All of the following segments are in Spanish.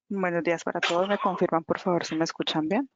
Buenos días para todos. ¿Me confirman, por favor, si me escuchan bien?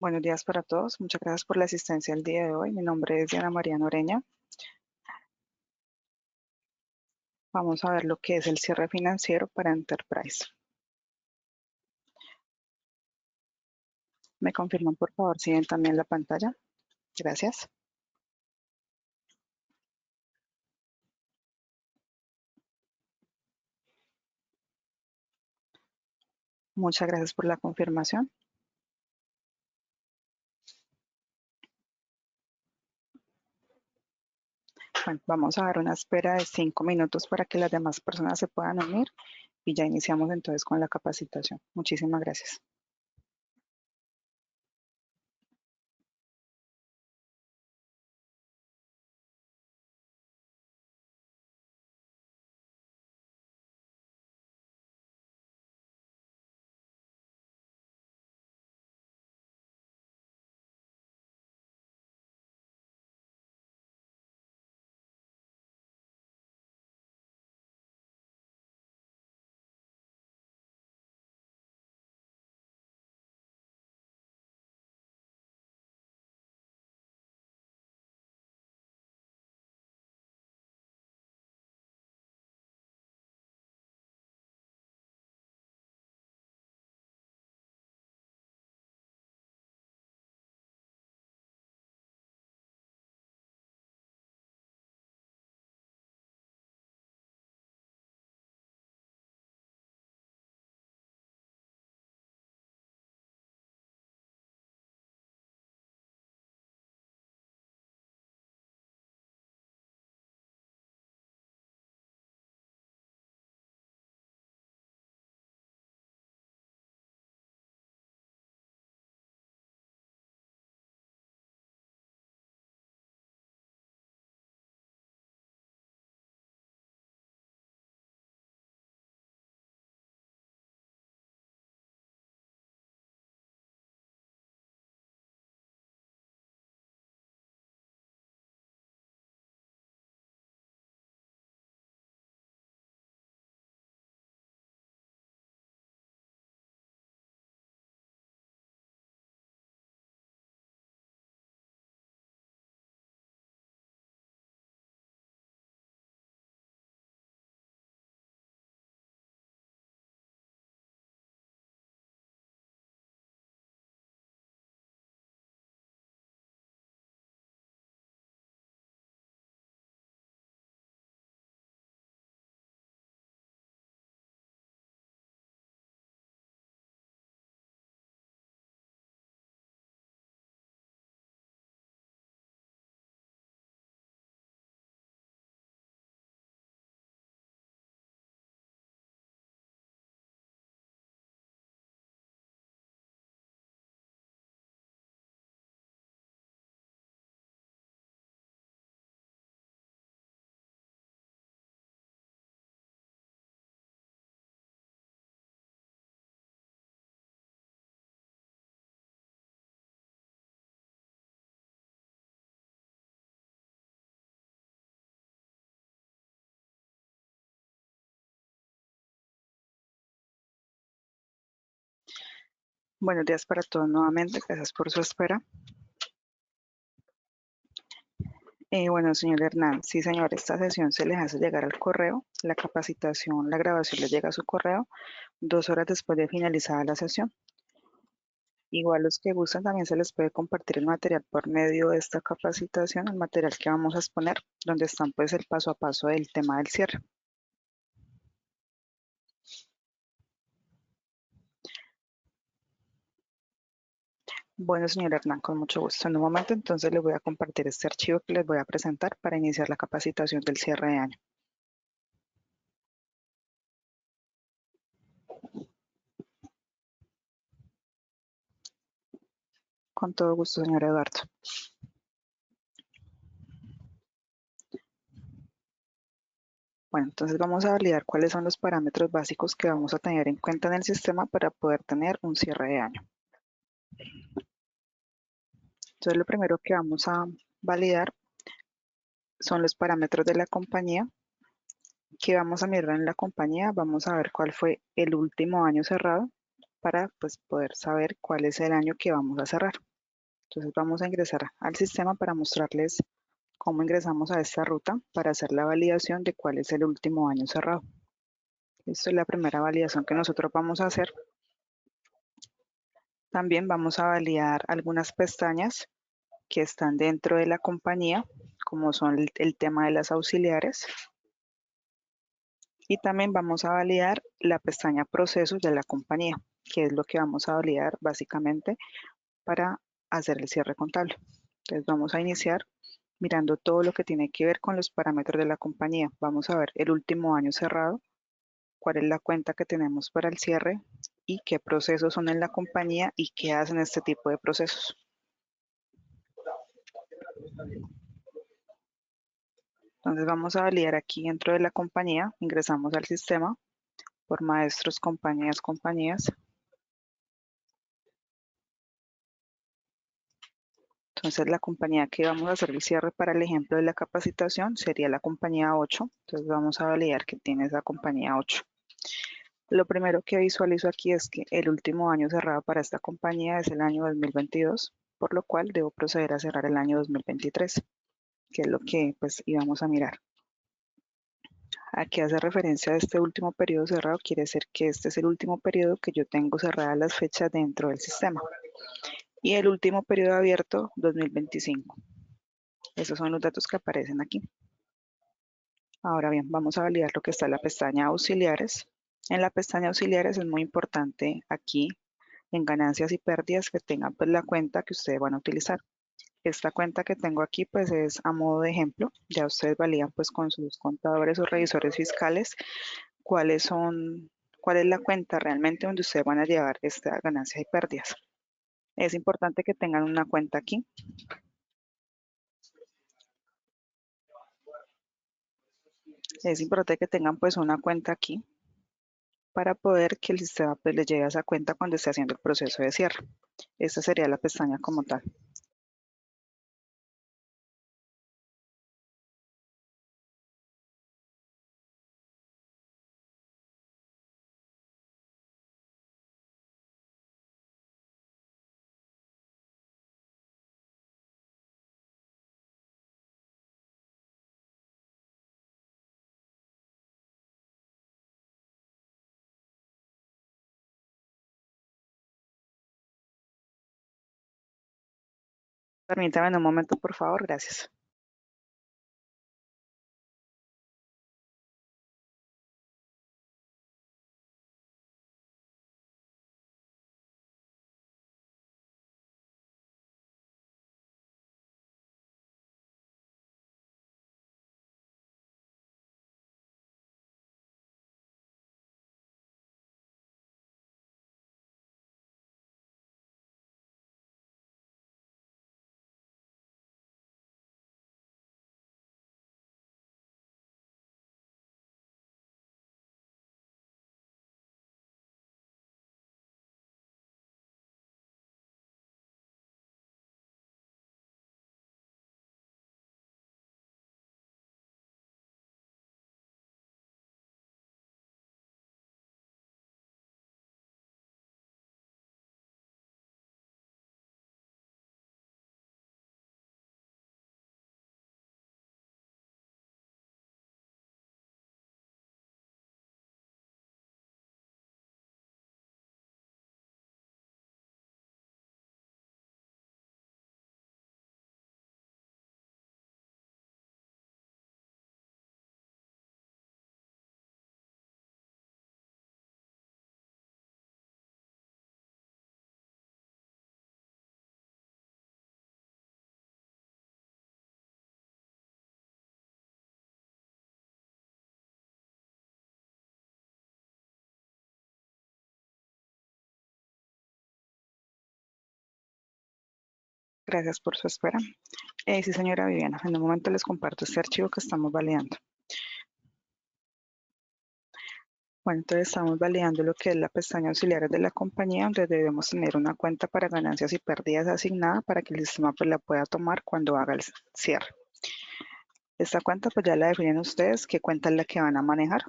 Buenos días para todos. Muchas gracias por la asistencia el día de hoy. Mi nombre es Diana María Noreña. Vamos a ver lo que es el cierre financiero para Enterprise. ¿Me confirman, por favor, si ven también la pantalla? Gracias. Muchas gracias por la confirmación. Bueno, vamos a dar una espera de 5 minutos para que las demás personas se puedan unir y ya iniciamos entonces con la capacitación. Muchísimas gracias. Buenos días para todos nuevamente. Gracias por su espera. Bueno, señor Hernán, sí, señor, esta sesión se les hace llegar al correo. La capacitación, la grabación les llega a su correo 2 horas después de finalizada la sesión. Igual los que gustan también se les puede compartir el material por medio de esta capacitación, el material que vamos a exponer, donde están pues el paso a paso del tema del cierre. Bueno, señor Hernán, con mucho gusto. En un momento entonces les voy a compartir este archivo que les voy a presentar para iniciar la capacitación del cierre de año. Con todo gusto, señor Eduardo. Bueno, entonces vamos a validar cuáles son los parámetros básicos que vamos a tener en cuenta en el sistema para poder tener un cierre de año. Entonces lo primero que vamos a validar son los parámetros de la compañía. Que vamos a mirar en la compañía, vamos a ver cuál fue el último año cerrado para pues, poder saber cuál es el año que vamos a cerrar. Entonces vamos a ingresar al sistema para mostrarles cómo ingresamos a esta ruta para hacer la validación de cuál es el último año cerrado. Esta es la primera validación que nosotros vamos a hacer. También vamos a validar algunas pestañas que están dentro de la compañía, como son el tema de las auxiliares. Y también vamos a validar la pestaña procesos de la compañía, que es lo que vamos a validar básicamente para hacer el cierre contable. Entonces vamos a iniciar mirando todo lo que tiene que ver con los parámetros de la compañía. Vamos a ver el último año cerrado, cuál es la cuenta que tenemos para el cierre y qué procesos son en la compañía y qué hacen este tipo de procesos. Entonces vamos a validar aquí dentro de la compañía, ingresamos al sistema por maestros, compañías. Entonces la compañía que vamos a hacer el cierre para el ejemplo de la capacitación sería la compañía 8. Entonces vamos a validar que tiene esa compañía 8. Lo primero que visualizo aquí es que el último año cerrado para esta compañía es el año 2022, por lo cual debo proceder a cerrar el año 2023, que es lo que pues íbamos a mirar. Aquí hace referencia a este último periodo cerrado, quiere decir que este es el último periodo que yo tengo cerradas las fechas dentro del sistema. Y el último periodo abierto, 2025. Esos son los datos que aparecen aquí. Ahora bien, vamos a validar lo que está en la pestaña auxiliares. En la pestaña auxiliares es muy importante aquí en ganancias y pérdidas que tengan pues la cuenta que ustedes van a utilizar. Esta cuenta que tengo aquí pues es a modo de ejemplo. Ya ustedes validan pues con sus contadores o revisores fiscales cuál es la cuenta realmente donde ustedes van a llevar esta ganancia y pérdidas. Es importante que tengan una cuenta aquí. Es importante que tengan pues una cuenta aquí para poder que el sistema pues, les llegue a esa cuenta cuando esté haciendo el proceso de cierre. Esta sería la pestaña como tal. Permítame un momento, por favor. Gracias. Gracias por su espera. Sí, señora Viviana, en un momento les comparto este archivo que estamos validando. Bueno, entonces estamos validando lo que es la pestaña auxiliares de la compañía, donde debemos tener una cuenta para ganancias y pérdidas asignada para que el sistema pues la pueda tomar cuando haga el cierre. Esta cuenta pues ya la definen ustedes, qué cuenta es la que van a manejar.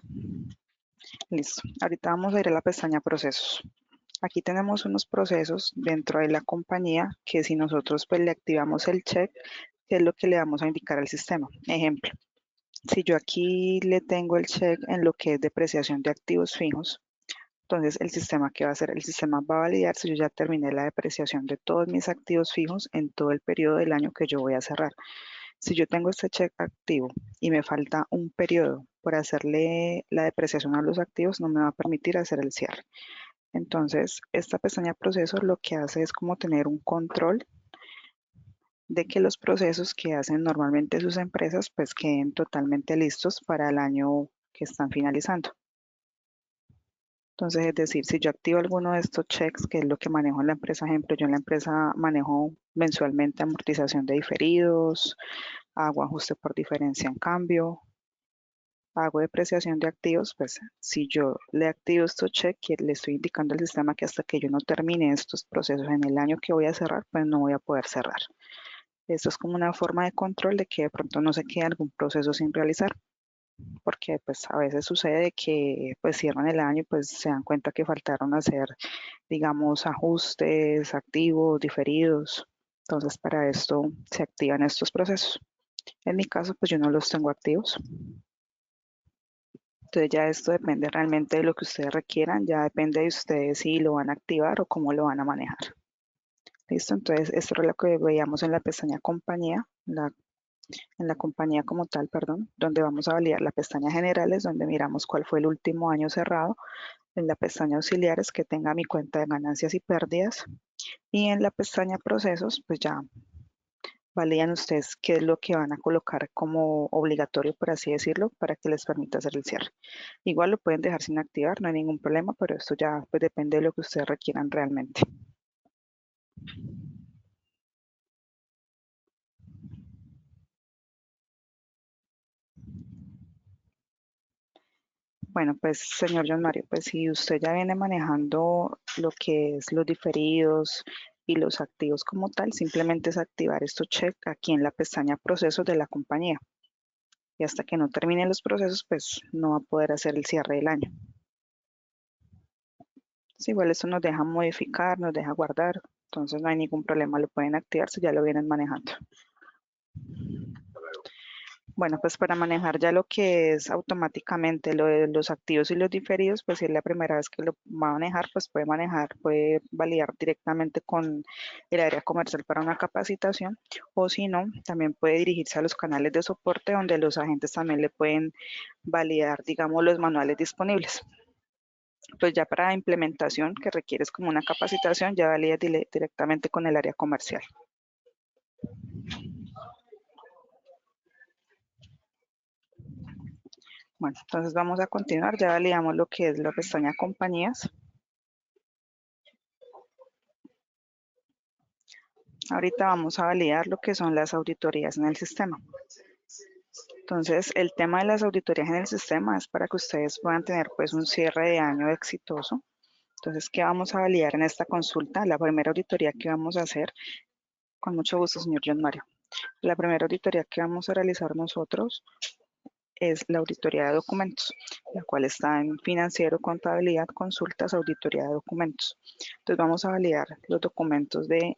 Listo, ahorita vamos a ir a la pestaña procesos. Aquí tenemos unos procesos dentro de la compañía que si nosotros pues le activamos el check, ¿qué es lo que le vamos a indicar al sistema? Ejemplo, si yo aquí le tengo el check en lo que es depreciación de activos fijos, entonces el sistema, ¿qué va a hacer? El sistema va a validar si yo ya terminé la depreciación de todos mis activos fijos en todo el periodo del año que yo voy a cerrar. Si yo tengo este check activo y me falta un periodo por hacerle la depreciación a los activos, no me va a permitir hacer el cierre. Entonces, esta pestaña procesos lo que hace es como tener un control de que los procesos que hacen normalmente sus empresas pues queden totalmente listos para el año que están finalizando. Entonces, es decir, si yo activo alguno de estos checks, que es lo que manejo en la empresa, ejemplo, yo en la empresa manejo mensualmente amortización de diferidos, hago ajuste por diferencia en cambio, hago depreciación de activos, pues si yo le activo estos checks, le estoy indicando al sistema que hasta que yo no termine estos procesos en el año que voy a cerrar, pues no voy a poder cerrar. Esto es como una forma de control de que de pronto no se quede algún proceso sin realizar, porque pues a veces sucede que pues cierran el año y pues se dan cuenta que faltaron hacer, digamos, ajustes, activos, diferidos. Entonces para esto se activan estos procesos. En mi caso pues yo no los tengo activos. Entonces ya esto depende realmente de lo que ustedes requieran, ya depende de ustedes si lo van a activar o cómo lo van a manejar. Listo, entonces esto es lo que veíamos en la pestaña compañía, en la compañía como tal, perdón, donde vamos a validar la pestaña generales, donde miramos cuál fue el último año cerrado, en la pestaña auxiliares que tenga mi cuenta de ganancias y pérdidas, y en la pestaña procesos, pues ya validan ustedes qué es lo que van a colocar como obligatorio, por así decirlo, para que les permita hacer el cierre. Igual lo pueden dejar sin activar, no hay ningún problema, pero esto ya pues depende de lo que ustedes requieran realmente. Bueno, pues señor John Mario, pues si usted ya viene manejando lo que es los diferidos y los activos como tal, simplemente es activar estos check aquí en la pestaña procesos de la compañía. Y hasta que no termine los procesos, pues no va a poder hacer el cierre del año. Sí, igual esto nos deja modificar, nos deja guardar, entonces no hay ningún problema, lo pueden activar si ya lo vienen manejando. Bueno, pues para manejar ya lo que es automáticamente lo de los activos y los diferidos, pues si es la primera vez que lo va a manejar, pues puede manejar, puede validar directamente con el área comercial para una capacitación, o si no, también puede dirigirse a los canales de soporte donde los agentes también le pueden validar, digamos, los manuales disponibles. Pues ya para implementación, que requieres como una capacitación, ya valida directamente con el área comercial. Bueno, entonces vamos a continuar, ya validamos lo que es la pestaña compañías. Ahorita vamos a validar lo que son las auditorías en el sistema. Entonces, el tema de las auditorías en el sistema es para que ustedes puedan tener pues un cierre de año exitoso. Entonces, ¿qué vamos a validar en esta consulta? La primera auditoría que vamos a hacer, con mucho gusto, señor John Mario. La primera auditoría que vamos a realizar nosotros es la auditoría de documentos, la cual está en financiero, contabilidad, consultas, auditoría de documentos. Entonces vamos a validar los documentos de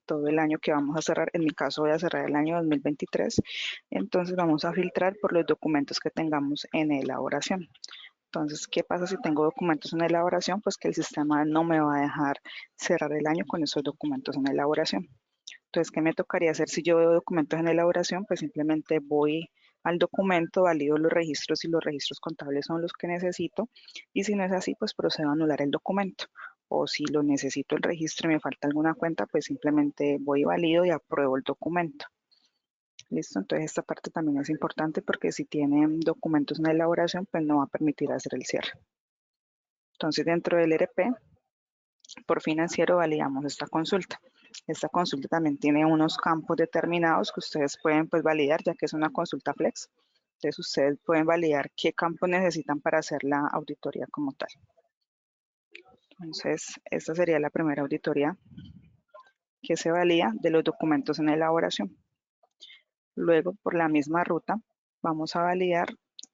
todo el año que vamos a cerrar. En mi caso voy a cerrar el año 2023. Entonces vamos a filtrar por los documentos que tengamos en elaboración. Entonces, ¿qué pasa si tengo documentos en elaboración? Pues que el sistema no me va a dejar cerrar el año con esos documentos en elaboración. Entonces, ¿qué me tocaría hacer si yo veo documentos en elaboración? Pues simplemente voy al documento, valido los registros y los registros contables son los que necesito. Y si no es así, pues procedo a anular el documento. O si lo necesito el registro y me falta alguna cuenta, pues simplemente voy valido y apruebo el documento. Listo, entonces esta parte también es importante porque si tienen documentos en elaboración, pues no va a permitir hacer el cierre. Entonces, dentro del ERP, por financiero validamos esta consulta. Esta consulta también tiene unos campos determinados que ustedes pueden pues validar, ya que es una consulta flex. Entonces ustedes pueden validar qué campos necesitan para hacer la auditoría como tal. Entonces, esta sería la primera auditoría que se valida de los documentos en elaboración. Luego, por la misma ruta, vamos a validar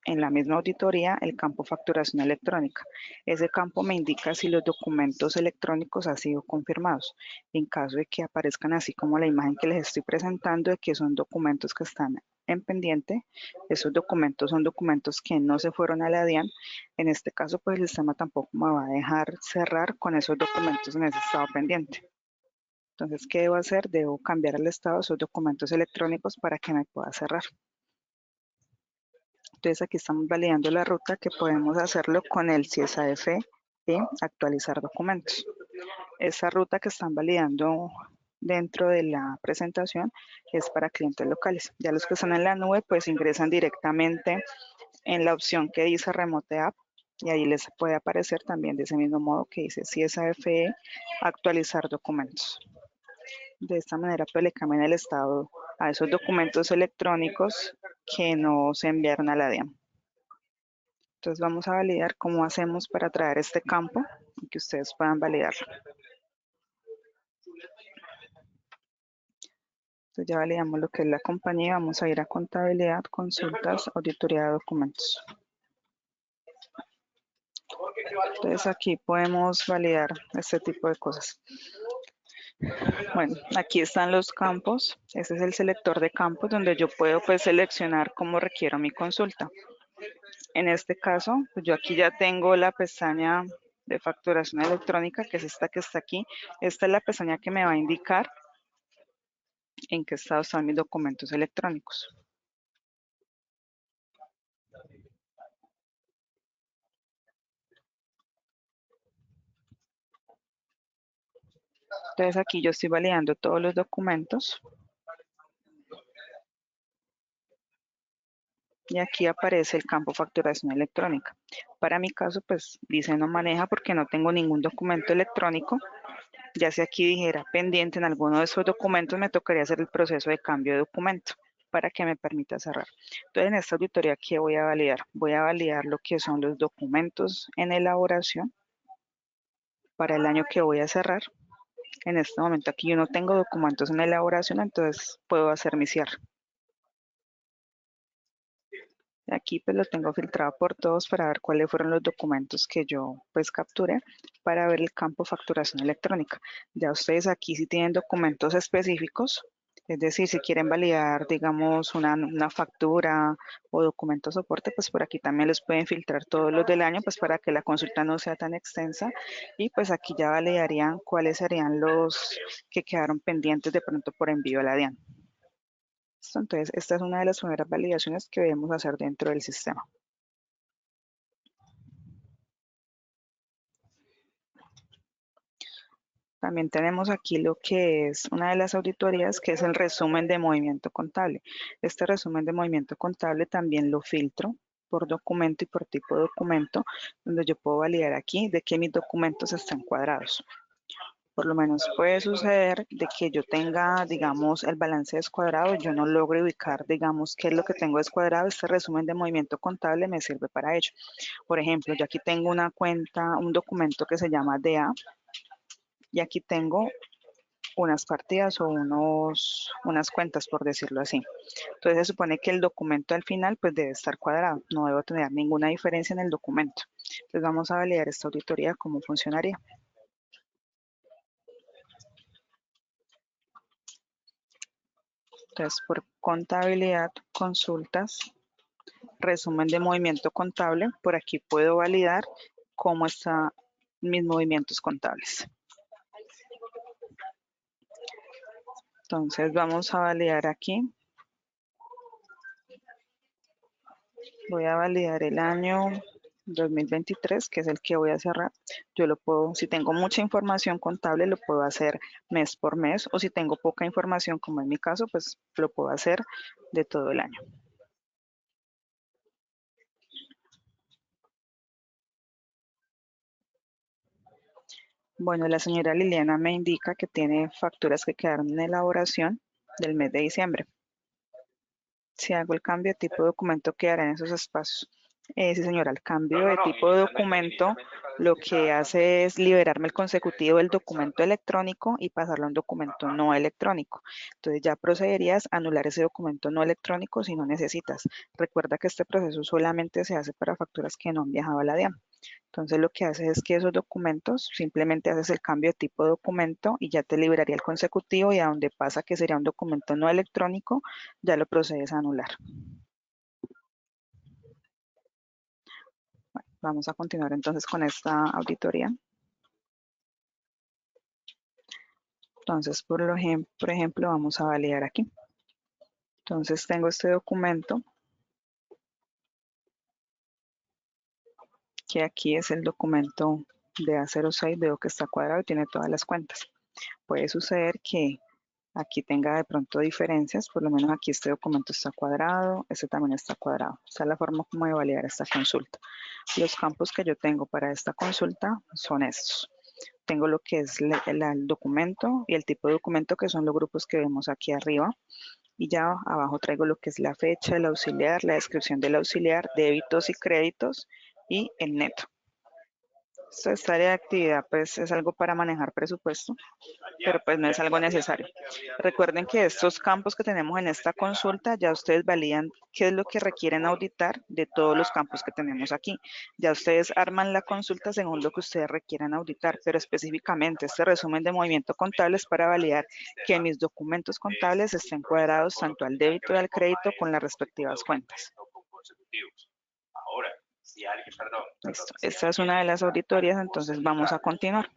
en la misma auditoría el campo facturación electrónica. Ese campo me indica si los documentos electrónicos han sido confirmados. En caso de que aparezcan así como la imagen que les estoy presentando, de que son documentos que están en pendiente, esos documentos son documentos que no se fueron a la DIAN. En este caso, pues el sistema tampoco me va a dejar cerrar con esos documentos en ese estado pendiente. Entonces, ¿qué debo hacer? Debo cambiar el estado de esos documentos electrónicos para que me pueda cerrar. Entonces, aquí estamos validando la ruta que podemos hacerlo con el CIESAF y actualizar documentos. Esa ruta que están validando dentro de la presentación es para clientes locales. Ya los que están en la nube, pues ingresan directamente en la opción que dice Remote App y ahí les puede aparecer también de ese mismo modo que dice CIESAF actualizar documentos. De esta manera, pues le cambian el estado a esos documentos electrónicos que no se enviaron a la DIAN. Entonces vamos a validar cómo hacemos para traer este campo y que ustedes puedan validarlo. Entonces ya validamos lo que es la compañía. Vamos a ir a contabilidad, consultas, auditoría de documentos. Entonces aquí podemos validar este tipo de cosas. Bueno, aquí están los campos. Este es el selector de campos donde yo puedo pues seleccionar cómo requiero mi consulta. En este caso, pues yo aquí ya tengo la pestaña de facturación electrónica, que es esta que está aquí. Esta es la pestaña que me va a indicar en qué estado están mis documentos electrónicos. Entonces aquí yo estoy validando todos los documentos. Y aquí aparece el campo facturación electrónica. Para mi caso, pues dice no maneja porque no tengo ningún documento electrónico. Ya si aquí dijera pendiente en alguno de esos documentos, me tocaría hacer el proceso de cambio de documento para que me permita cerrar. Entonces, en esta auditoría, ¿qué voy a validar? Voy a validar lo que son los documentos en elaboración para el año que voy a cerrar. En este momento aquí yo no tengo documentos en elaboración, entonces puedo hacer mi cierre. Aquí pues lo tengo filtrado por todos para ver cuáles fueron los documentos que yo pues capturé para ver el campo facturación electrónica. Ya ustedes aquí sí tienen documentos específicos, es decir, si quieren validar digamos una factura o documento soporte, pues por aquí también los pueden filtrar todos los del año pues para que la consulta no sea tan extensa y pues aquí ya validarían cuáles serían los que quedaron pendientes de pronto por envío a la DIAN. Entonces, esta es una de las primeras validaciones que debemos hacer dentro del sistema. También tenemos aquí lo que es una de las auditorías, que es el resumen de movimiento contable. Este resumen de movimiento contable también lo filtro por documento y por tipo de documento, donde yo puedo validar aquí de que mis documentos están cuadrados. Por lo menos puede suceder de que yo tenga, digamos, el balance descuadrado, yo no logro ubicar, digamos, qué es lo que tengo descuadrado. Este resumen de movimiento contable me sirve para ello. Por ejemplo, yo aquí tengo una cuenta, un documento que se llama DA, y aquí tengo unas partidas o unas cuentas, por decirlo así. Entonces se supone que el documento al final pues debe estar cuadrado, no debo tener ninguna diferencia en el documento. Entonces vamos a validar esta auditoría, cómo funcionaría. Entonces por contabilidad, consultas, resumen de movimiento contable, por aquí puedo validar cómo están mis movimientos contables. Entonces vamos a validar aquí. Voy a validar el año 2023, que es el que voy a cerrar. Yo lo puedo, si tengo mucha información contable, lo puedo hacer mes por mes, o si tengo poca información, como en mi caso, pues lo puedo hacer de todo el año. Bueno, la señora Liliana me indica que tiene facturas que quedaron en elaboración del mes de diciembre. Si hago el cambio de tipo de documento, quedará en esos espacios. Sí, señora, el cambio de tipo de documento lo que hace es liberarme el consecutivo del documento electrónico y pasarlo a un documento no electrónico. Entonces ya procederías a anular ese documento no electrónico si no necesitas. Recuerda que este proceso solamente se hace para facturas que no han viajado a la DIAN. Entonces lo que haces es que esos documentos, simplemente haces el cambio de tipo de documento y ya te liberaría el consecutivo y a donde pasa que sería un documento no electrónico, ya lo procedes a anular. Bueno, vamos a continuar entonces con esta auditoría. Entonces, por ejemplo, vamos a validar aquí. Entonces tengo este documento, que aquí es el documento de A06, veo que está cuadrado y tiene todas las cuentas. Puede suceder que aquí tenga de pronto diferencias, por lo menos aquí este documento está cuadrado, este también está cuadrado. Esta es la forma como de validar esta consulta. Los campos que yo tengo para esta consulta son estos. Tengo lo que es el documento y el tipo de documento, que son los grupos que vemos aquí arriba. Y ya abajo traigo lo que es la fecha, el auxiliar, la descripción del auxiliar, débitos y créditos y el neto. Esta área de actividad pues es algo para manejar presupuesto, pero pues no es algo necesario. Recuerden que estos campos que tenemos en esta consulta, ya ustedes validan qué es lo que requieren auditar de todos los campos que tenemos aquí. Ya ustedes arman la consulta según lo que ustedes requieran auditar, pero específicamente este resumen de movimiento contable es para validar que mis documentos contables estén cuadrados tanto al débito y al crédito con las respectivas cuentas. Listo. Esta es una de las auditorías, entonces vamos a continuar.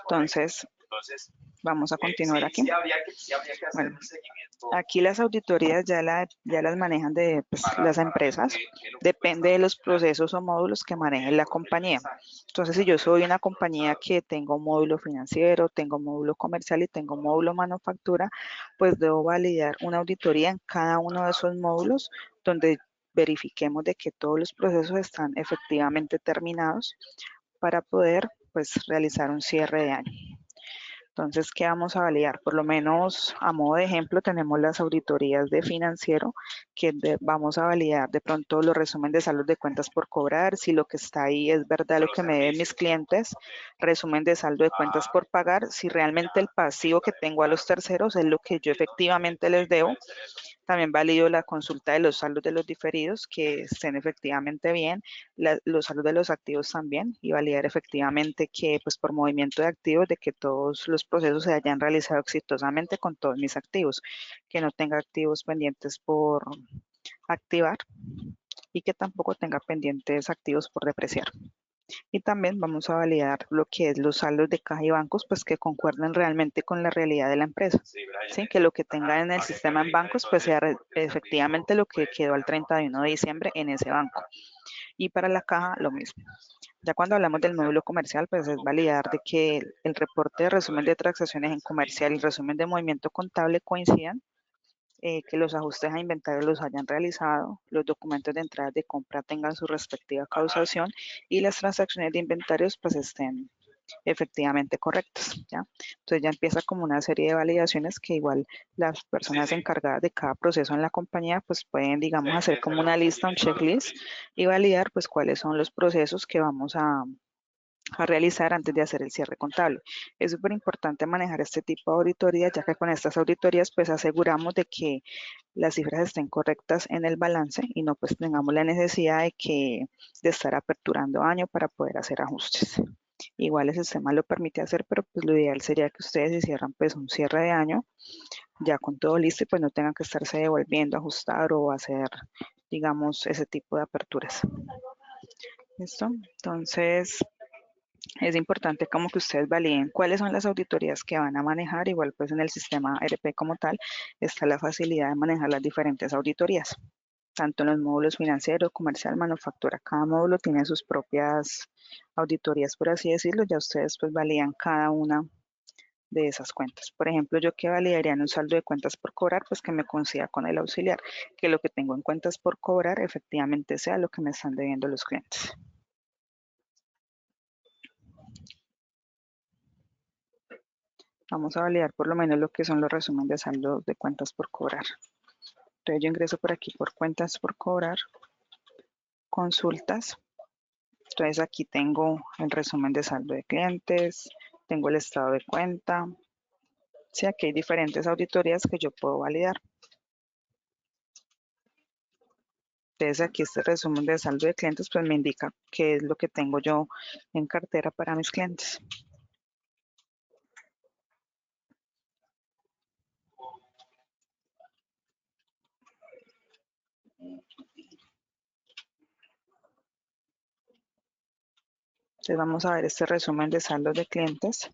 Entonces, vamos a continuar aquí. Bueno, aquí las auditorías ya las manejan pues, las empresas. Depende de los procesos o módulos que maneje la compañía. Entonces, si yo soy una compañía que tengo un módulo financiero, tengo un módulo comercial y tengo un módulo manufactura, pues debo validar una auditoría en cada uno de esos módulos donde verifiquemos de que todos los procesos están efectivamente terminados para poder pues realizar un cierre de año. Entonces, ¿qué vamos a validar? Por lo menos a modo de ejemplo tenemos las auditorías de financiero que vamos a validar de pronto los resúmenes de saldos de cuentas por cobrar, si lo que está ahí es verdad lo que me deben mis clientes, resumen de saldo de cuentas por pagar, si realmente el pasivo que tengo a los terceros es lo que yo efectivamente les debo. También valido la consulta de los saldos de los diferidos, que estén efectivamente bien, los saldos de los activos también, y validar efectivamente que, pues por movimiento de activos, de que todos los procesos se hayan realizado exitosamente con todos mis activos, que no tenga activos pendientes por activar y que tampoco tenga pendientes activos por depreciar. Y también vamos a validar lo que es los saldos de caja y bancos, pues que concuerden realmente con la realidad de la empresa. ¿Sí? Que lo que tenga en el sistema en bancos, pues sea efectivamente lo que quedó al 31 de diciembre en ese banco. Y para la caja, lo mismo. Ya cuando hablamos del módulo comercial, pues es validar de que el reporte de resumen de transacciones en comercial y el resumen de movimiento contable coincidan, que los ajustes a inventario los hayan realizado, los documentos de entrada de compra tengan su respectiva causación y las transacciones de inventarios pues estén efectivamente correctas, ¿ya? Entonces ya empieza como una serie de validaciones que igual las personas encargadas de cada proceso en la compañía pues pueden, digamos, hacer como una lista, un checklist y validar pues cuáles son los procesos que vamos a realizar antes de hacer el cierre contable. Es súper importante manejar este tipo de auditorías, ya que con estas auditorías pues aseguramos de que las cifras estén correctas en el balance y no pues tengamos la necesidad de estar aperturando año para poder hacer ajustes. Igual el sistema lo permite hacer, pero pues lo ideal sería que ustedes hicieran pues un cierre de año ya con todo listo y pues no tengan que estarse devolviendo, ajustar o hacer, digamos, ese tipo de aperturas. ¿Listo? Entonces, es importante como que ustedes validen cuáles son las auditorías que van a manejar. Igual pues en el sistema ERP como tal está la facilidad de manejar las diferentes auditorías, tanto en los módulos financiero, comercial, manufactura. Cada módulo tiene sus propias auditorías, por así decirlo. Ya ustedes pues validan cada una de esas cuentas. Por ejemplo, yo que validaría en un saldo de cuentas por cobrar, pues que me coincida con el auxiliar, que lo que tengo en cuentas por cobrar efectivamente sea lo que me están debiendo los clientes. Vamos a validar por lo menos lo que son los resúmenes de saldo de cuentas por cobrar. Entonces yo ingreso por aquí por cuentas por cobrar, consultas. Entonces aquí tengo el resumen de saldo de clientes, tengo el estado de cuenta. Sí, aquí hay diferentes auditorías que yo puedo validar. Entonces aquí este resumen de saldo de clientes pues me indica qué es lo que tengo yo en cartera para mis clientes. Entonces vamos a ver este resumen de saldo de clientes.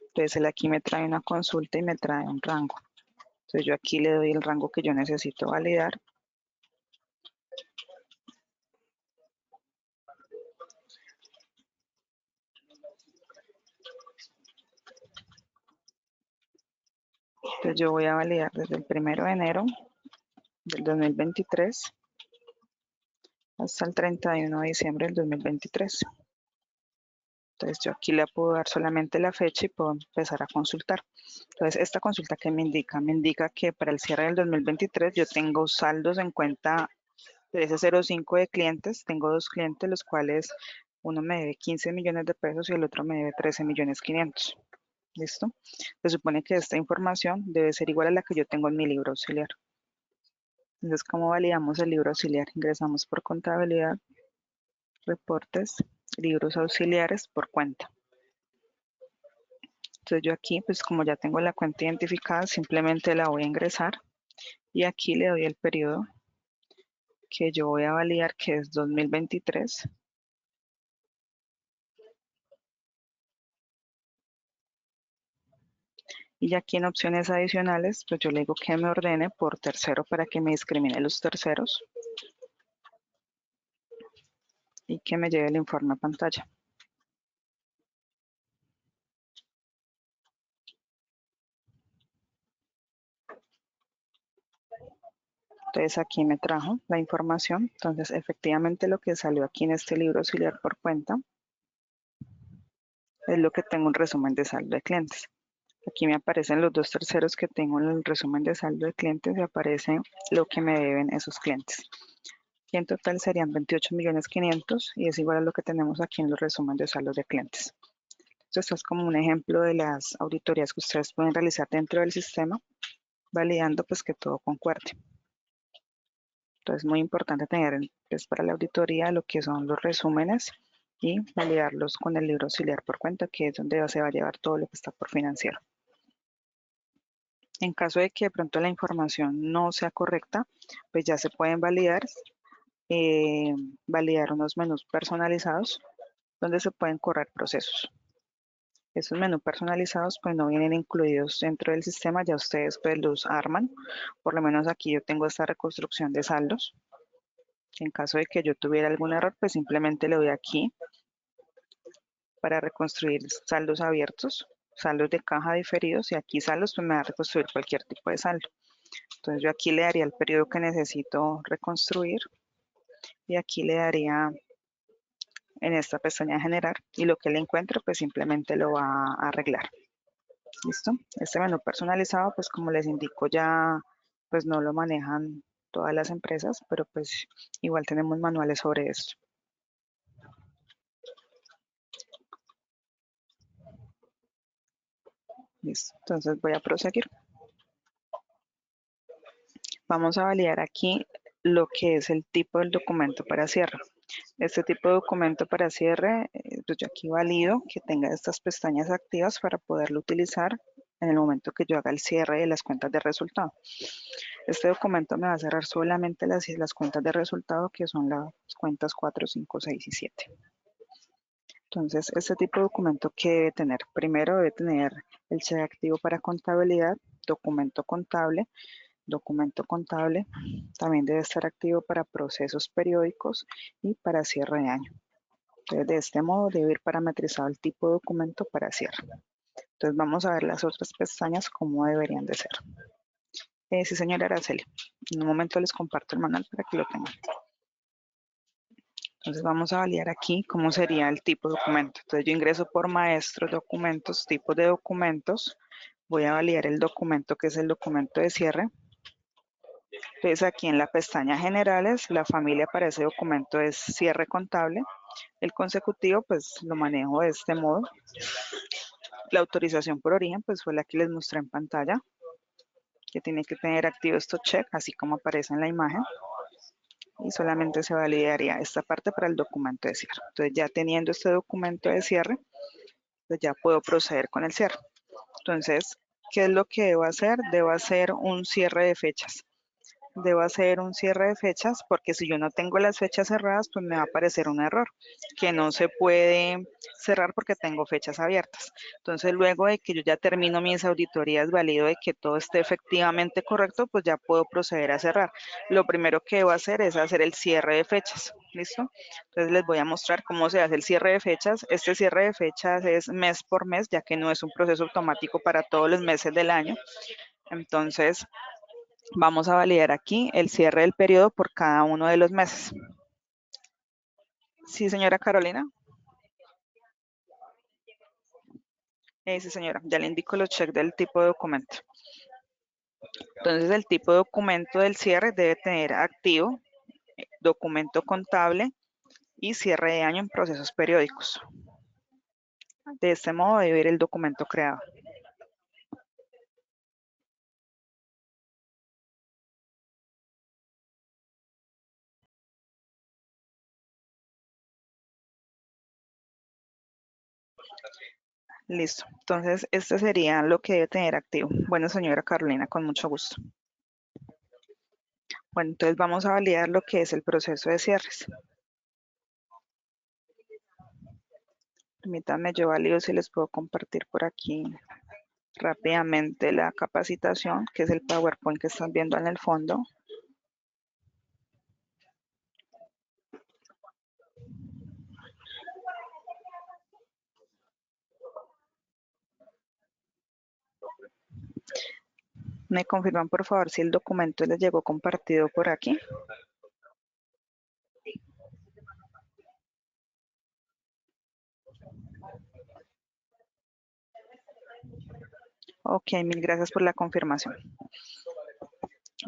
Entonces él aquí me trae una consulta y me trae un rango. Entonces yo aquí le doy el rango que yo necesito validar. Entonces yo voy a validar desde el 1 de enero del 2023 hasta el 31 de diciembre del 2023. Entonces yo aquí le puedo dar solamente la fecha y puedo empezar a consultar. Entonces esta consulta que me indica que para el cierre del 2023 yo tengo saldos en cuenta 1305 de clientes. Tengo dos clientes, los cuales uno me debe 15 millones de pesos y el otro me debe 13 millones 500. ¿Listo? Se supone que esta información debe ser igual a la que yo tengo en mi libro auxiliar. Entonces, ¿cómo validamos el libro auxiliar? Ingresamos por contabilidad, reportes, libros auxiliares por cuenta. Entonces yo aquí, pues como ya tengo la cuenta identificada, simplemente la voy a ingresar y aquí le doy el periodo que yo voy a validar, que es 2023. Y aquí en opciones adicionales, pues yo le digo que me ordene por tercero para que me discrimine los terceros y que me lleve el informe a pantalla. Entonces aquí me trajo la información. Entonces efectivamente lo que salió aquí en este libro auxiliar por cuenta es lo que tengo un resumen de saldo de clientes. Aquí me aparecen los dos terceros que tengo en el resumen de saldo de clientes y aparece lo que me deben esos clientes. Y en total serían 28 millones 500 y es igual a lo que tenemos aquí en los resúmenes de saldo de clientes. Entonces, esto es como un ejemplo de las auditorías que ustedes pueden realizar dentro del sistema, validando pues que todo concuerde. Entonces, muy importante tener pues, para la auditoría lo que son los resúmenes y validarlos con el libro auxiliar por cuenta, que es donde se va a llevar todo lo que está por financiero. En caso de que de pronto la información no sea correcta, pues ya se pueden validar unos menús personalizados donde se pueden correr procesos. Esos menús personalizados pues no vienen incluidos dentro del sistema, ya ustedes pues los arman. Por lo menos aquí yo tengo esta reconstrucción de saldos. En caso de que yo tuviera algún error, pues simplemente le doy aquí para reconstruir saldos abiertos, saldos de caja diferidos y aquí saldos pues me va a reconstruir cualquier tipo de saldo. Entonces yo aquí le daría el periodo que necesito reconstruir y aquí le daría en esta pestaña de generar y lo que le encuentre pues simplemente lo va a arreglar. ¿Listo? Este menú personalizado pues como les indico ya pues no lo manejan todas las empresas, pero pues igual tenemos manuales sobre esto. Listo, entonces voy a proseguir. Vamos a validar aquí lo que es el tipo del documento para cierre. Este tipo de documento para cierre, pues yo aquí valido que tenga estas pestañas activas para poderlo utilizar en el momento que yo haga el cierre de las cuentas de resultado. Este documento me va a cerrar solamente las cuentas de resultado, que son las cuentas 4, 5, 6 y 7. Entonces, este tipo de documento que debe tener, primero debe tener el cheque activo para contabilidad, documento contable, también debe estar activo para procesos periódicos y para cierre de año. Entonces, de este modo debe ir parametrizado el tipo de documento para cierre. Entonces, vamos a ver las otras pestañas cómo deberían de ser. Sí, señora Araceli. En un momento les comparto el manual para que lo tengan. Entonces, vamos a validar aquí cómo sería el tipo de documento. Entonces, yo ingreso por maestros, documentos, tipos de documentos. Voy a validar el documento que es el documento de cierre. Entonces, aquí en la pestaña generales, la familia para ese documento es cierre contable. El consecutivo, pues lo manejo de este modo. La autorización por origen, pues fue la que les mostré en pantalla, que tiene que tener activo estos check, así como aparece en la imagen. Y solamente se validaría esta parte para el documento de cierre. Entonces, ya teniendo este documento de cierre, pues ya puedo proceder con el cierre. Entonces, ¿qué es lo que debo hacer? Debo hacer un cierre de fechas. Debo hacer un cierre de fechas porque si yo no tengo las fechas cerradas, pues me va a aparecer un error que no se puede cerrar porque tengo fechas abiertas. Entonces, luego de que yo ya termino mis auditorías, valido de que todo esté efectivamente correcto, pues ya puedo proceder a cerrar. Lo primero que debo hacer es hacer el cierre de fechas. ¿Listo? Entonces les voy a mostrar cómo se hace el cierre de fechas. Este cierre de fechas es mes por mes, ya que no es un proceso automático para todos los meses del año. Entonces, vamos a validar aquí el cierre del periodo por cada uno de los meses. Sí, señora Carolina. Sí, señora, ya le indico los checks del tipo de documento. Entonces, el tipo de documento del cierre debe tener activo, documento contable y cierre de año en procesos periódicos. De este modo debe ir el documento creado. Listo. Entonces, este sería lo que debe tener activo. Bueno, señora Carolina, con mucho gusto. Bueno, entonces vamos a validar lo que es el proceso de cierres. Permítanme, yo valido si les puedo compartir por aquí rápidamente la capacitación, que es el PowerPoint que están viendo en el fondo. ¿Me confirman, por favor, si el documento les llegó compartido por aquí? Ok, mil gracias por la confirmación.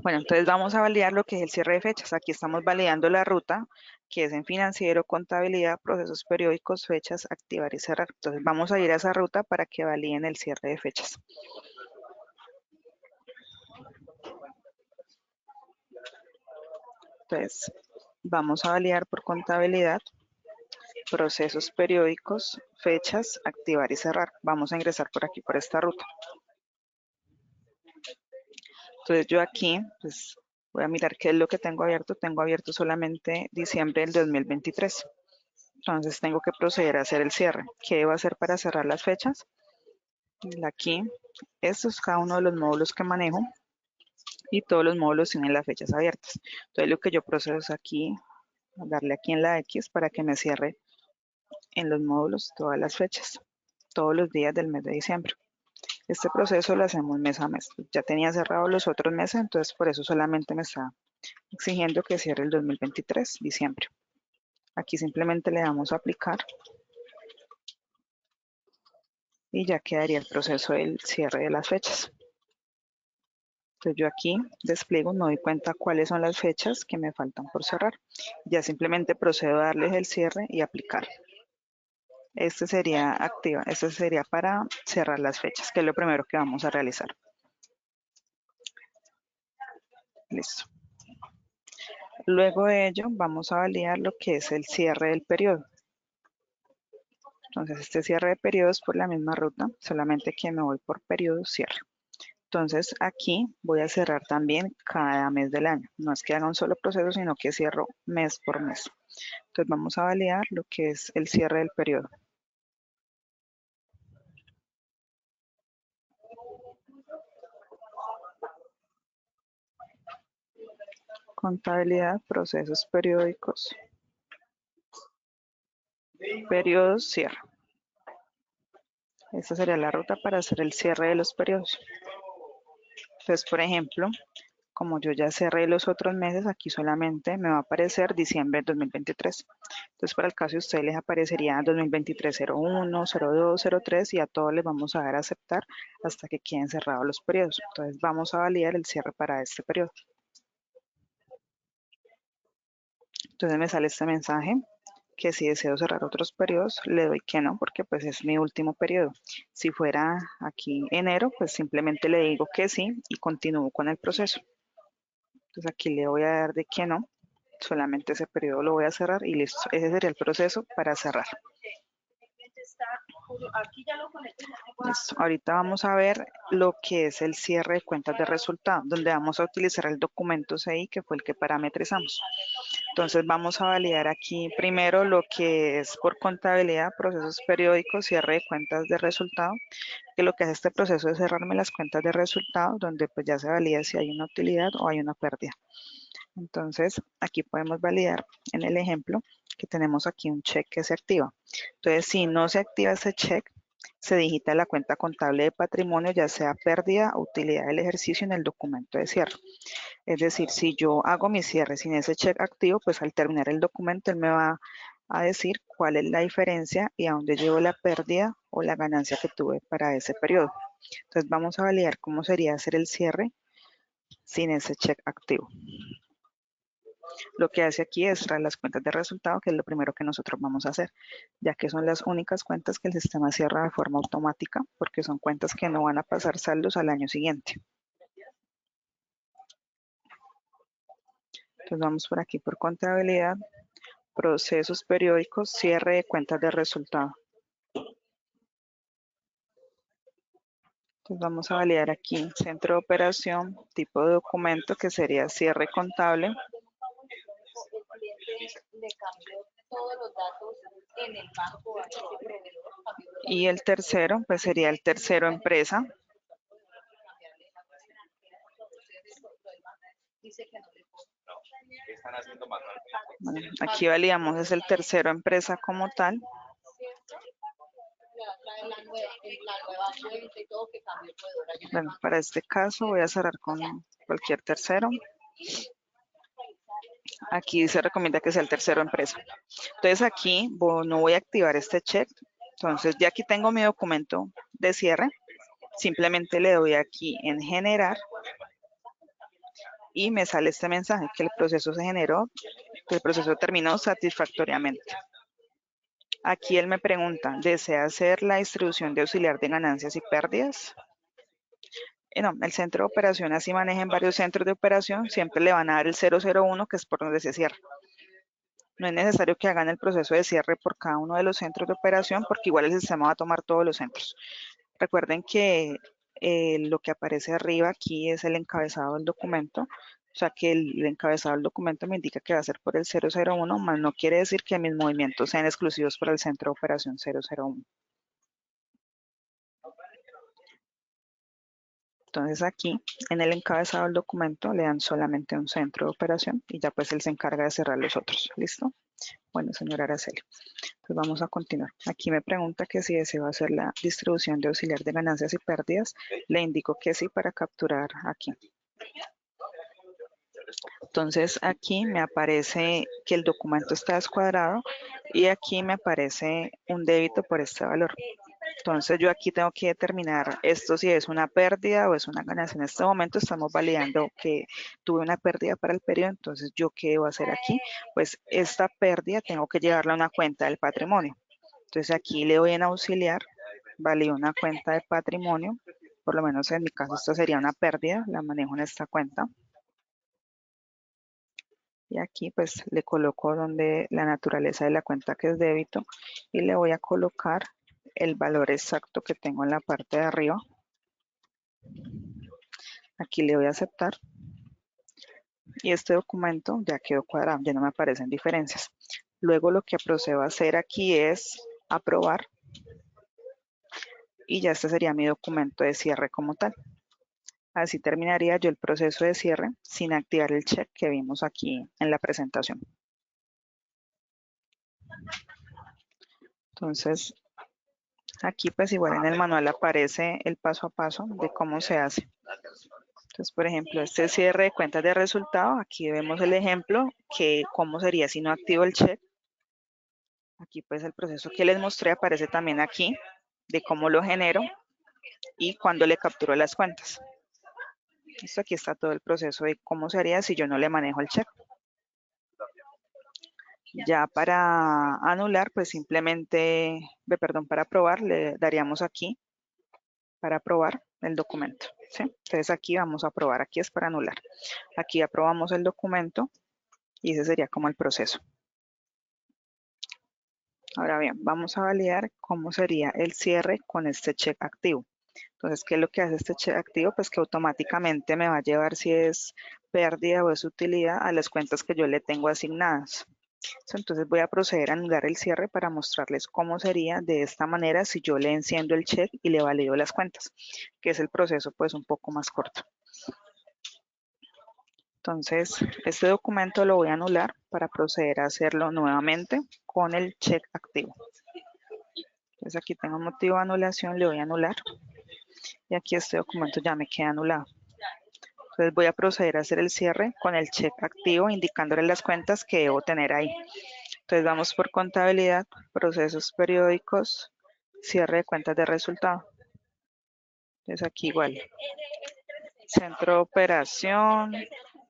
Bueno, entonces vamos a validar lo que es el cierre de fechas. Aquí estamos validando la ruta, que es en financiero, contabilidad, procesos periódicos, fechas, activar y cerrar. Entonces vamos a ir a esa ruta para que validen el cierre de fechas. Entonces, vamos a validar por contabilidad, procesos periódicos, fechas, activar y cerrar. Vamos a ingresar por aquí, por esta ruta. Entonces yo aquí, pues voy a mirar qué es lo que tengo abierto. Tengo abierto solamente diciembre del 2023. Entonces tengo que proceder a hacer el cierre. ¿Qué debo hacer para cerrar las fechas? Aquí, estos es cada uno de los módulos que manejo y todos los módulos tienen las fechas abiertas. Entonces lo que yo procedo es aquí, darle aquí en la X para que me cierre en los módulos todas las fechas, todos los días del mes de diciembre. Este proceso lo hacemos mes a mes. Ya tenía cerrado los otros meses, entonces por eso solamente me está exigiendo que cierre el 2023, diciembre. Aquí simplemente le damos a aplicar y ya quedaría el proceso del cierre de las fechas. Entonces yo aquí despliego, me doy cuenta cuáles son las fechas que me faltan por cerrar. Ya simplemente procedo a darles el cierre y aplicar. Este sería activa, este sería para cerrar las fechas, que es lo primero que vamos a realizar. Listo. Luego de ello, vamos a validar lo que es el cierre del periodo. Entonces, este cierre de periodo es por la misma ruta, solamente que me voy por periodo cierre. Entonces, aquí voy a cerrar también cada mes del año. No es que haga un solo proceso, sino que cierro mes por mes. Entonces, vamos a validar lo que es el cierre del periodo. Contabilidad, procesos periódicos, Periodos, cierre. Esta sería la ruta para hacer el cierre de los periodos. Entonces, por ejemplo, como yo ya cerré los otros meses, aquí solamente me va a aparecer diciembre de 2023. Entonces, para el caso de ustedes les aparecería 2023 01, 02, 03 y a todos les vamos a dar a aceptar hasta que queden cerrados los periodos. Entonces, vamos a validar el cierre para este periodo. Entonces, me sale este mensaje que si deseo cerrar otros periodos, le doy que no, porque pues es mi último periodo. Si fuera aquí enero, pues simplemente le digo que sí y continúo con el proceso. Entonces aquí le voy a dar de que no, solamente ese periodo lo voy a cerrar y listo. Ese sería el proceso para cerrar. Listo. Ahorita vamos a ver lo que es el cierre de cuentas de resultado, donde vamos a utilizar el documento CI, que fue el que parametrizamos. Entonces vamos a validar aquí primero lo que es por contabilidad, procesos periódicos, cierre de cuentas de resultado, que lo que hace este proceso es cerrarme las cuentas de resultado, donde pues ya se valida si hay una utilidad o hay una pérdida. Entonces, aquí podemos validar en el ejemplo que tenemos aquí un check que se activa. Entonces, si no se activa ese check, se digita la cuenta contable de patrimonio, ya sea pérdida o utilidad del ejercicio en el documento de cierre. Es decir, si yo hago mi cierre sin ese check activo, pues al terminar el documento él me va a decir cuál es la diferencia y a dónde llevo la pérdida o la ganancia que tuve para ese periodo. Entonces, vamos a validar cómo sería hacer el cierre sin ese check activo. Lo que hace aquí es traer las cuentas de resultado, que es lo primero que nosotros vamos a hacer, ya que son las únicas cuentas que el sistema cierra de forma automática, porque son cuentas que no van a pasar saldos al año siguiente. Entonces vamos por aquí por contabilidad, procesos periódicos, cierre de cuentas de resultado. Entonces vamos a validar aquí centro de operación, tipo de documento que sería cierre contable. Y el tercero, pues sería el tercero empresa. Bueno, aquí validamos es el tercero empresa como tal. Bueno, para este caso voy a cerrar con cualquier tercero. Aquí se recomienda que sea el tercero empresa. Entonces aquí no voy a activar este check. Entonces ya aquí tengo mi documento de cierre. Simplemente le doy aquí en generar y me sale este mensaje que el proceso se generó, que el proceso terminó satisfactoriamente. Aquí él me pregunta, ¿desea hacer la distribución de auxiliar de ganancias y pérdidas? No, el centro de operación así maneja en varios centros de operación, siempre le van a dar el 001, que es por donde se cierra. No es necesario que hagan el proceso de cierre por cada uno de los centros de operación, porque igual el sistema va a tomar todos los centros. Recuerden que lo que aparece arriba aquí es el encabezado del documento, o sea que el encabezado del documento me indica que va a ser por el 001, más no quiere decir que mis movimientos sean exclusivos para el centro de operación 001. Entonces aquí en el encabezado del documento le dan solamente un centro de operación y ya pues él se encarga de cerrar los otros. ¿Listo? Bueno, señora Araceli, pues vamos a continuar. Aquí me pregunta que si deseo hacer la distribución de auxiliar de ganancias y pérdidas. Le indico que sí para capturar aquí. Entonces aquí me aparece que el documento está descuadrado y aquí me aparece un débito por este valor. Entonces yo aquí tengo que determinar esto si es una pérdida o es una ganancia. En este momento estamos validando que tuve una pérdida para el periodo, entonces yo qué debo hacer aquí, pues esta pérdida tengo que llevarla a una cuenta del patrimonio. Entonces aquí le doy en auxiliar, valido una cuenta de patrimonio, por lo menos en mi caso esta sería una pérdida, la manejo en esta cuenta. Y aquí pues le coloco donde la naturaleza de la cuenta que es débito y le voy a colocar el valor exacto que tengo en la parte de arriba. Aquí le voy a aceptar y este documento ya quedó cuadrado, ya no me aparecen diferencias. Luego lo que procedo a hacer aquí es aprobar y ya este sería mi documento de cierre como tal. Así terminaría yo el proceso de cierre sin activar el check que vimos aquí en la presentación. Entonces, aquí pues igual en el manual aparece el paso a paso de cómo se hace. Entonces, por ejemplo, este cierre de cuentas de resultado, aquí vemos el ejemplo que cómo sería si no activo el check. Aquí pues el proceso que les mostré aparece también aquí de cómo lo genero y cuándo le capturo las cuentas. Esto aquí está todo el proceso de cómo se haría si yo no le manejo el check. Ya para anular, pues simplemente, para aprobar, le daríamos aquí para aprobar el documento, ¿sí? Entonces aquí vamos a aprobar, aquí es para anular. Aquí aprobamos el documento y ese sería como el proceso. Ahora bien, vamos a validar cómo sería el cierre con este check activo. Entonces, ¿qué es lo que hace este check activo? Pues que automáticamente me va a llevar si es pérdida o es utilidad a las cuentas que yo le tengo asignadas. Entonces voy a proceder a anular el cierre para mostrarles cómo sería de esta manera si yo le enciendo el check y le valido las cuentas, que es el proceso pues un poco más corto. Entonces, este documento lo voy a anular para proceder a hacerlo nuevamente con el check activo. Entonces aquí tengo un motivo de anulación, le voy a anular y aquí este documento ya me queda anulado. Entonces voy a proceder a hacer el cierre con el check activo indicándole las cuentas que debo tener ahí. Entonces vamos por contabilidad, procesos periódicos, cierre de cuentas de resultado. Entonces aquí igual, centro de operación,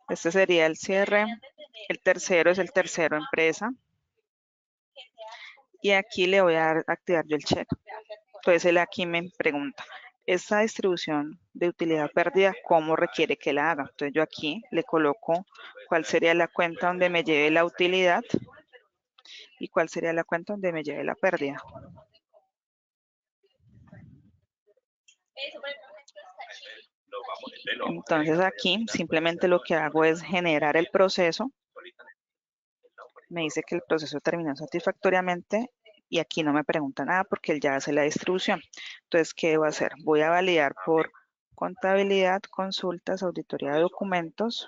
este sería el cierre, el tercero es el tercero empresa y aquí le voy a activar yo el check. Entonces él aquí me pregunta, esta distribución de utilidad pérdida, ¿cómo requiere que la haga? Entonces yo aquí le coloco cuál sería la cuenta donde me lleve la utilidad y cuál sería la cuenta donde me lleve la pérdida. Entonces aquí simplemente lo que hago es generar el proceso. Me dice que el proceso terminó satisfactoriamente y aquí no me pregunta nada porque él ya hace la distribución. Entonces, ¿qué debo hacer? Voy a validar por contabilidad, consultas, auditoría de documentos.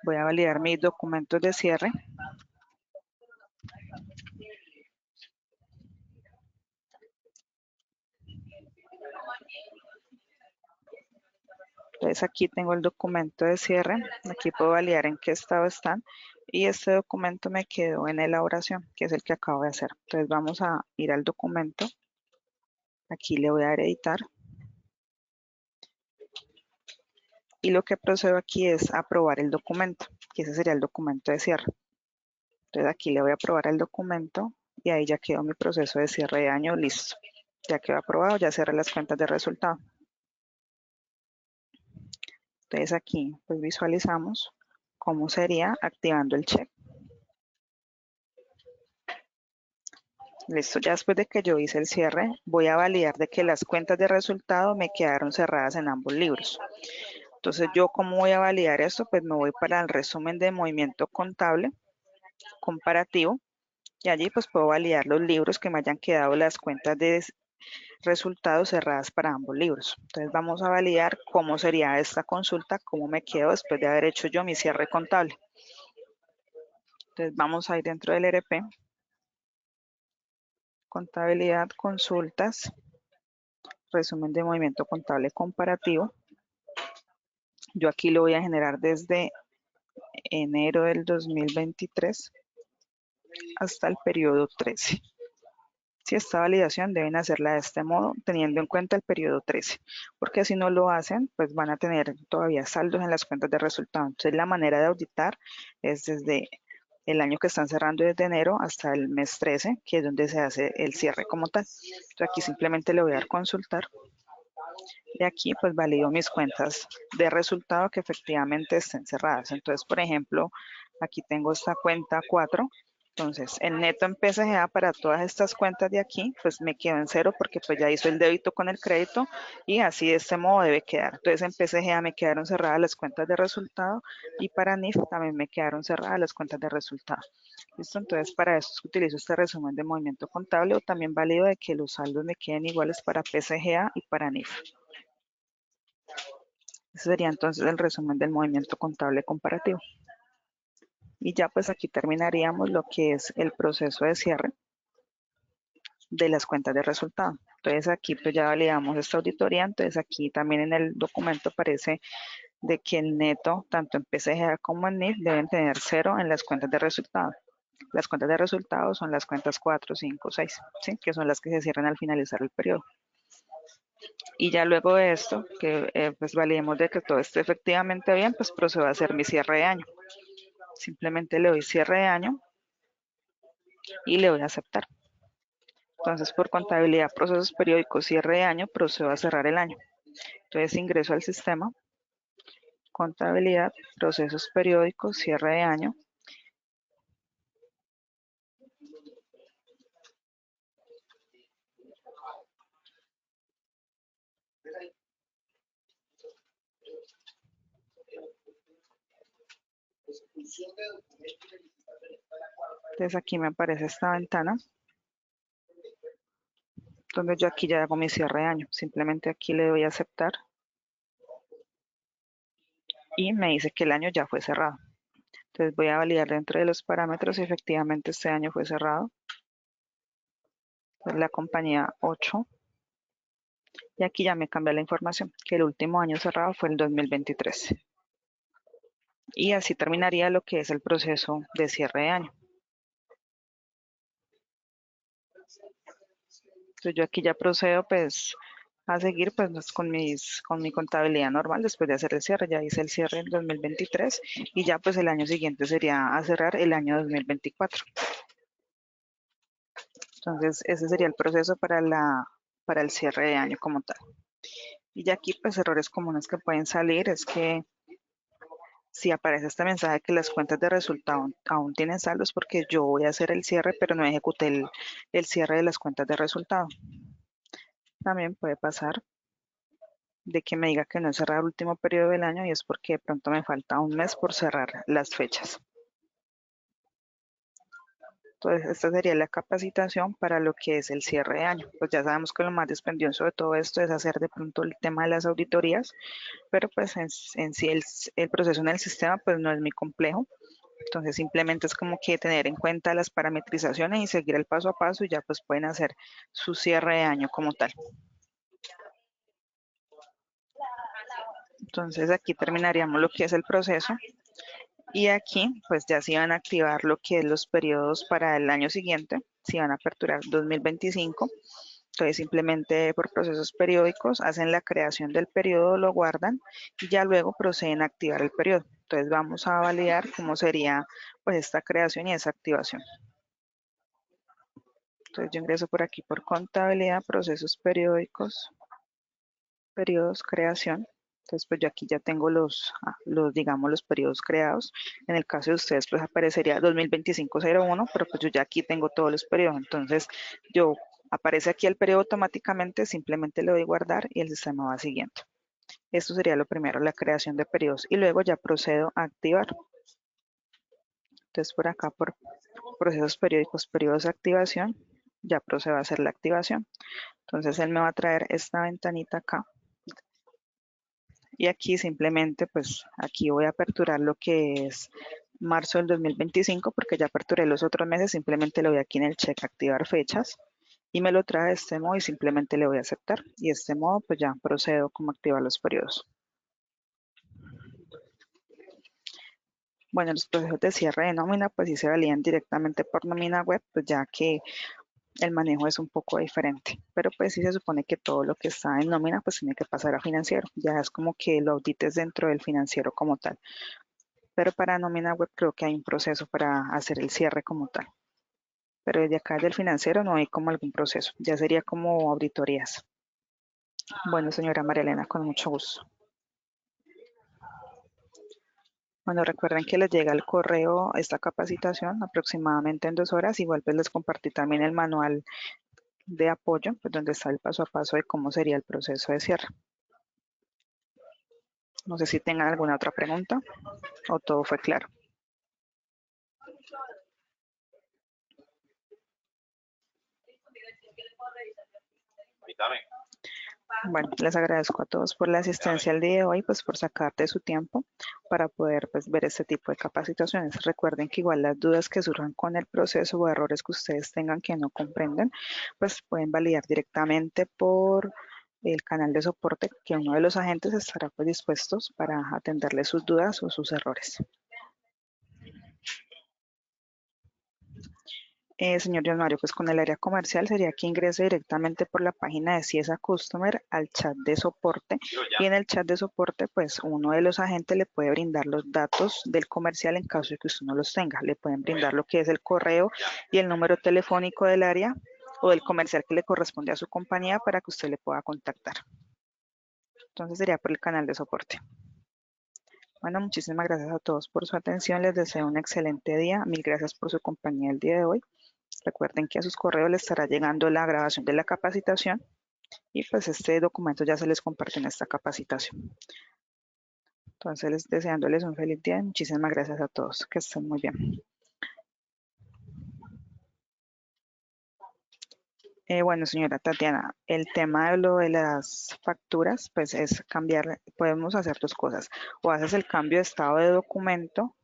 Voy a validar mis documentos de cierre. Entonces aquí tengo el documento de cierre, aquí puedo validar en qué estado están y este documento me quedó en elaboración, que es el que acabo de hacer. Entonces vamos a ir al documento, aquí le voy a dar editar y lo que procedo aquí es aprobar el documento, que ese sería el documento de cierre. Entonces aquí le voy a aprobar el documento y ahí ya quedó mi proceso de cierre de año listo. Ya quedó aprobado, ya cerré las cuentas de resultado. Entonces aquí pues visualizamos cómo sería activando el check. Listo, ya después de que yo hice el cierre, voy a validar de que las cuentas de resultado me quedaron cerradas en ambos libros. Entonces, ¿yo cómo voy a validar esto? Pues me voy para el resumen de movimiento contable comparativo y allí pues puedo validar los libros que me hayan quedado las cuentas de resultados cerradas para ambos libros. Entonces, vamos a validar cómo sería esta consulta, cómo me quedo después de haber hecho yo mi cierre contable. Entonces, vamos a ir dentro del ERP. Contabilidad, consultas, resumen de movimiento contable comparativo. Yo aquí lo voy a generar desde enero del 2023 hasta el periodo 13. Si esta validación deben hacerla de este modo, teniendo en cuenta el periodo 13, porque si no lo hacen, pues van a tener todavía saldos en las cuentas de resultados. Entonces la manera de auditar es desde el año que están cerrando desde enero hasta el mes 13, que es donde se hace el cierre como tal. Entonces aquí simplemente le voy a dar consultar y aquí pues valido mis cuentas de resultado que efectivamente estén cerradas. Entonces, por ejemplo, aquí tengo esta cuenta 4. Entonces, el neto en PSGA para todas estas cuentas de aquí, pues me quedo en cero porque pues ya hizo el débito con el crédito y así de este modo debe quedar. Entonces, en PSGA me quedaron cerradas las cuentas de resultado y para NIF también me quedaron cerradas las cuentas de resultado. ¿Listo? Entonces, para eso utilizo este resumen de movimiento contable o también válido de que los saldos me queden iguales para PSGA y para NIF. Ese sería entonces el resumen del movimiento contable comparativo. Y ya pues aquí terminaríamos lo que es el proceso de cierre. de las cuentas de resultado. Entonces aquí pues ya validamos esta auditoría, entonces aquí también en el documento aparece de que el neto, tanto en PCGA como en NIF, deben tener cero en las cuentas de resultado. Las cuentas de resultados son las cuentas 4, 5, 6, ¿sí? Que son las que se cierran al finalizar el periodo. Y ya luego de esto, que pues validemos de que todo esté efectivamente bien, pues procedo a hacer mi cierre de año. Simplemente le doy cierre de año y le doy a aceptar. Entonces, por contabilidad, procesos periódicos, cierre de año, procedo a cerrar el año. Entonces, ingreso al sistema, contabilidad, procesos periódicos, cierre de año. Entonces, aquí me aparece esta ventana, donde yo aquí ya hago mi cierre de año. Simplemente aquí le doy a aceptar y me dice que el año ya fue cerrado. Entonces voy a validar dentro de los parámetros si efectivamente este año fue cerrado. Es la compañía 8. Y aquí ya me cambia la información, que el último año cerrado fue el 2023. Y así terminaría lo que es el proceso de cierre de año. Entonces yo aquí ya procedo pues a seguir pues con mi contabilidad normal después de hacer el cierre. Ya hice el cierre en 2023 y ya pues el año siguiente sería a cerrar el año 2024. Entonces ese sería el proceso para el cierre de año como tal. Y ya aquí pues errores comunes que pueden salir es que si aparece este mensaje que las cuentas de resultado aún tienen saldos porque yo voy a hacer el cierre pero no ejecuté el cierre de las cuentas de resultado. También puede pasar de que me diga que no he cerrado el último periodo del año y es porque de pronto me falta un mes por cerrar las fechas. Entonces, esta sería la capacitación para lo que es el cierre de año. Pues ya sabemos que lo más dispendioso de todo esto es hacer de pronto el tema de las auditorías, pero pues en sí el proceso en el sistema pues no es muy complejo. Entonces simplemente es como que tener en cuenta las parametrizaciones y seguir el paso a paso y ya pues pueden hacer su cierre de año como tal. Entonces aquí terminaríamos lo que es el proceso. Y aquí, pues ya se van a activar lo que es los periodos para el año siguiente, se van a aperturar 2025. Entonces, simplemente por procesos periódicos hacen la creación del periodo, lo guardan y ya luego proceden a activar el periodo. Entonces, vamos a validar cómo sería pues esta creación y esa activación. Entonces, yo ingreso por aquí por contabilidad, procesos periódicos, periodos, creación. Entonces, pues yo aquí ya tengo digamos, los periodos creados. En el caso de ustedes, pues aparecería 2025-01, pero pues yo ya aquí tengo todos los periodos. Entonces, yo aparece aquí el periodo automáticamente, simplemente le doy guardar y el sistema va siguiendo. Esto sería lo primero, la creación de periodos. Y luego ya procedo a activar. Entonces, por acá, por procesos periódicos, periodos de activación, ya procedo a hacer la activación. Entonces, él me va a traer esta ventanita acá. Y aquí simplemente, pues aquí voy a aperturar lo que es marzo del 2025 porque ya aperturé los otros meses, simplemente le voy aquí en el check activar fechas y me lo trae de este modo y simplemente le voy a aceptar. Y de este modo pues ya procedo como activar los periodos. Bueno, los procesos de cierre de nómina pues sí se validan directamente por nómina web, pues ya que el manejo es un poco diferente, pero pues sí se supone que todo lo que está en nómina pues tiene que pasar a financiero, ya es como que lo audites dentro del financiero como tal. Pero para nómina web creo que hay un proceso para hacer el cierre como tal. Pero desde acá del financiero no hay como algún proceso, ya sería como auditorías. Bueno, señora María Elena, con mucho gusto. Bueno, recuerden que les llega el correo esta capacitación aproximadamente en 2 horas. Igual pues les compartí también el manual de apoyo, pues donde está el paso a paso de cómo sería el proceso de cierre. No sé si tengan alguna otra pregunta o todo fue claro. Bueno, les agradezco a todos por la asistencia al día de hoy, pues por sacar de su tiempo para poder pues, ver este tipo de capacitaciones. Recuerden que igual las dudas que surjan con el proceso o errores que ustedes tengan que no comprenden, pues pueden validar directamente por el canal de soporte que uno de los agentes estará pues, dispuestos para atenderle sus dudas o sus errores. Señor John Mario, pues con el área comercial sería que ingrese directamente por la página de Ciesa Customer al chat de soporte y en el chat de soporte pues uno de los agentes le puede brindar los datos del comercial en caso de que usted no los tenga. Le pueden brindar lo que es el correo y el número telefónico del área o del comercial que le corresponde a su compañía para que usted le pueda contactar. Entonces sería por el canal de soporte. Bueno, muchísimas gracias a todos por su atención. Les deseo un excelente día. Mil gracias por su compañía el día de hoy. Recuerden que a sus correos les estará llegando la grabación de la capacitación y pues este documento ya se les compartió en esta capacitación. Entonces, deseándoles un feliz día y muchísimas gracias a todos. Que estén muy bien. Bueno, señora Tatiana, el tema de lo de las facturas, pues es cambiar, podemos hacer dos cosas. O haces el cambio de estado de documento,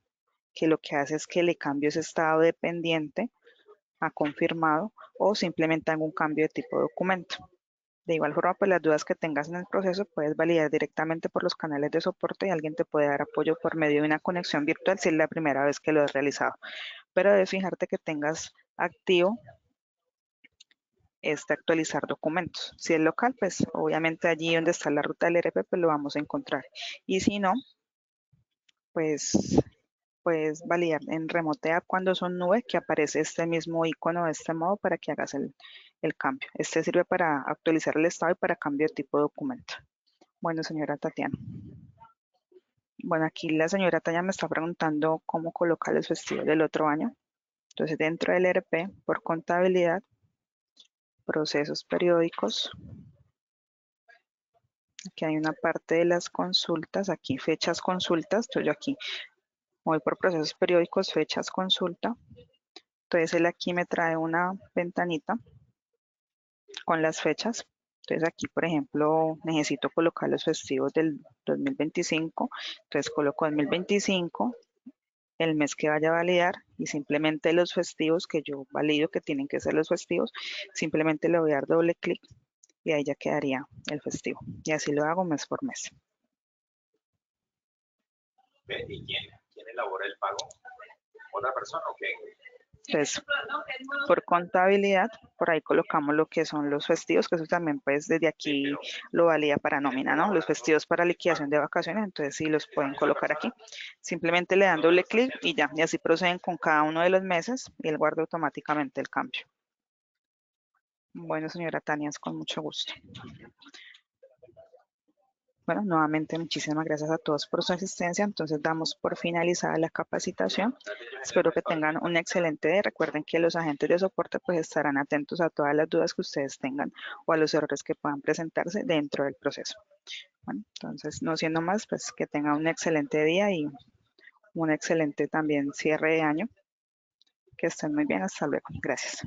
que lo que hace es que le cambio ese estado de pendiente a confirmado, o simplemente hago un cambio de tipo de documento. De igual forma, pues las dudas que tengas en el proceso puedes validar directamente por los canales de soporte y alguien te puede dar apoyo por medio de una conexión virtual si es la primera vez que lo has realizado. Pero debes fijarte que tengas activo este actualizar documentos. Si es local, pues obviamente allí donde está la ruta del ERP, pues lo vamos a encontrar. Y si no, pues puedes validar en Remote App cuando son nubes que aparece este mismo icono de este modo para que hagas el cambio. Este sirve para actualizar el estado y para cambio de tipo de documento. Bueno, señora Tatiana. Bueno, aquí la señora Tania me está preguntando cómo colocar los festivos del otro año. Entonces, dentro del ERP, por contabilidad, procesos periódicos, aquí hay una parte de las consultas, aquí fechas consultas, entonces yo aquí voy por procesos periódicos, fechas consulta. Entonces, él aquí me trae una ventanita con las fechas. Entonces, aquí, por ejemplo, necesito colocar los festivos del 2025. Entonces, coloco 2025. El mes que vaya a validar y simplemente los festivos que yo valido que tienen que ser los festivos, simplemente le voy a dar doble clic y ahí ya quedaría el festivo. Y así lo hago mes por mes. ¿Y quién elabora el pago? ¿Otra persona o qué? Entonces, por contabilidad, por ahí colocamos lo que son los festivos, que eso también pues desde aquí lo valida para nómina, ¿no? Los festivos para liquidación de vacaciones, entonces sí los pueden colocar aquí. Simplemente le dan doble clic y ya, y así proceden con cada uno de los meses y él guarda automáticamente el cambio. Bueno, señora Tania, es con mucho gusto. Bueno, nuevamente muchísimas gracias a todos por su asistencia. Entonces damos por finalizada la capacitación. Espero que tengan un excelente día. Recuerden que los agentes de soporte pues estarán atentos a todas las dudas que ustedes tengan o a los errores que puedan presentarse dentro del proceso. Bueno, entonces no siendo más, pues que tengan un excelente día y un excelente también cierre de año. Que estén muy bien. Hasta luego. Gracias.